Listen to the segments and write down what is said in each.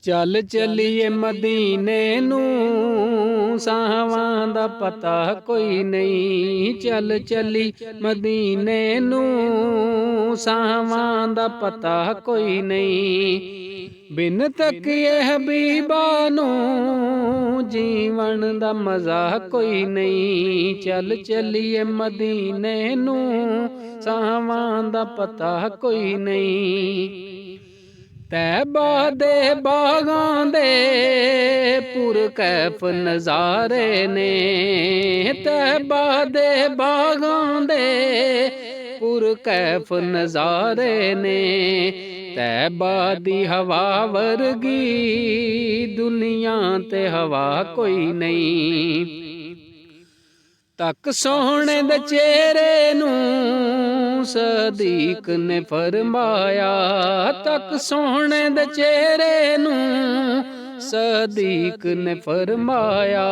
ਚੱਲ ਚੱਲੀਏ ਮਦੀਨੇ ਨੂੰ, ਸਾਹਾਂ ਦਾ ਪਤਾ ਕੋਈ ਨਹੀਂ। ਚੱਲ ਚੱਲੀ ਮਦੀਨੇ ਨੂੰ, ਸਾਹਾਂ ਦਾ ਪਤਾ ਕੋਈ ਨਹੀਂ। ਬਿਨ ਤੱਕੀਏ ਹਬੀਬਾ ਨੂੰ, ਜੀਵਨ ਦਾ ਮਜ਼ਾ ਕੋਈ ਨਹੀਂ। ਚੱਲ ਚੱਲੀਏ ਮਦੀਨੇ ਨੂੰ, ਸਾਹਾਂ ਦਾ ਪਤਾ ਕੋਈ ਨਹੀਂ। ਤੈਬਾ ਦੇ ਬਾਗਾਂ ਦੇ ਪੁਰਕੈਫ ਨਜ਼ਾਰੇ ਨੇ, ਤੈਬਾ ਦੇ ਬਾਗਾਂ ਦੇ ਪੁਰਕੈਫ ਨਜ਼ਾਰੇ ਨੇ। ਤੈਬਾ ਦੀ ਹਵਾ ਵਰਗੀ ਦੁਨੀਆ ਤੇ ਹਵਾ ਕੋਈ ਨਹੀਂ। ਤੱਕ ਸੋਹਣੇ ਦੇ ਚਿਹਰੇ ਨੂੰ ਸਦੀਕ ਨੇ ਫਰਮਾਇਆ, ਤੱਕ ਸੋਹਣੇ ਦੇ ਚਿਹਰੇ ਨੂੰ ਸਦੀਕ ਨੇ ਫਰਮਾਇਆ।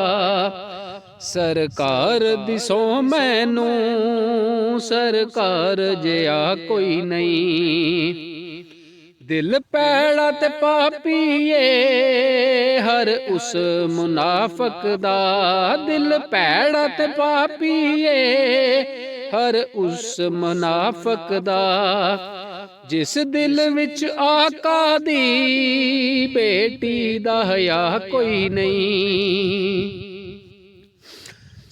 ਸਰਕਾਰ ਦਿਸੋ ਮੈਨੂੰ, ਸਰਕਾਰ ਜਿਹਾ ਕੋਈ ਨਹੀਂ। ਦਿਲ ਭੈੜਾ ਤੇ ਪਾਪੀਏ ਹਰ ਉਸ ਮੁਨਾਫਕ ਦਾ, ਦਿਲ ਭੈੜਾ ਤੇ ਪਾਪੀਏ ਹਰ ਉਸ ਮੁਨਾਫਕ ਦਾ। ਜਿਸ ਦਿਲ ਵਿੱਚ ਆਕਾ ਦੀ ਬੇਟੀ ਦਾ ਹਯਾ ਕੋਈ ਨਹੀਂ।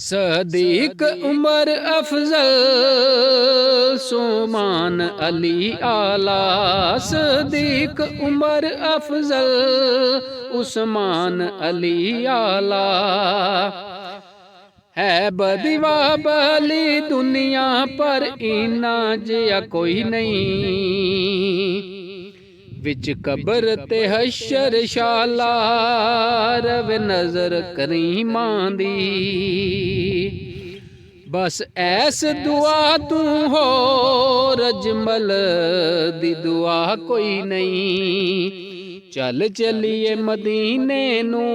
सदीक उमर अफजल सुमान अली आला, सदीक उमर अफजल उस्मान अली आला। है बदीवा बली दुनिया पर इना जिया कोई नहीं। विच कब्र ते हशर शाला रवे नजर करीमां दी। बस ऐस दुआ तू हो रजमल दी दुआ कोई नहीं। चल चलिए मदीने नू,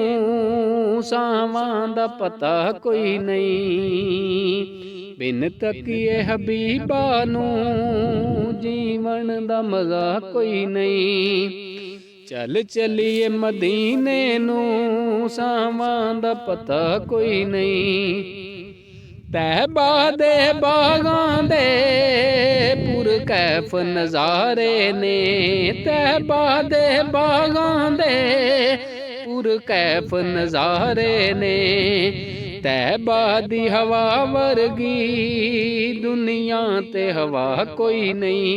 सावां दा पता कोई नहीं। बिन तकिए हबीबा नू, जीवन दा मजा कोई नहीं। चल चलिए मदीने नू, सावां दा पता कोई नहीं। तैबा दे बागां दे पुरकैफ नज़ारे ने, तैबा दे बागां दे पुरकैफ नज़ारे ने। तैबा दी हवा वर्गी दुनिया ते हवा कोई नहीं।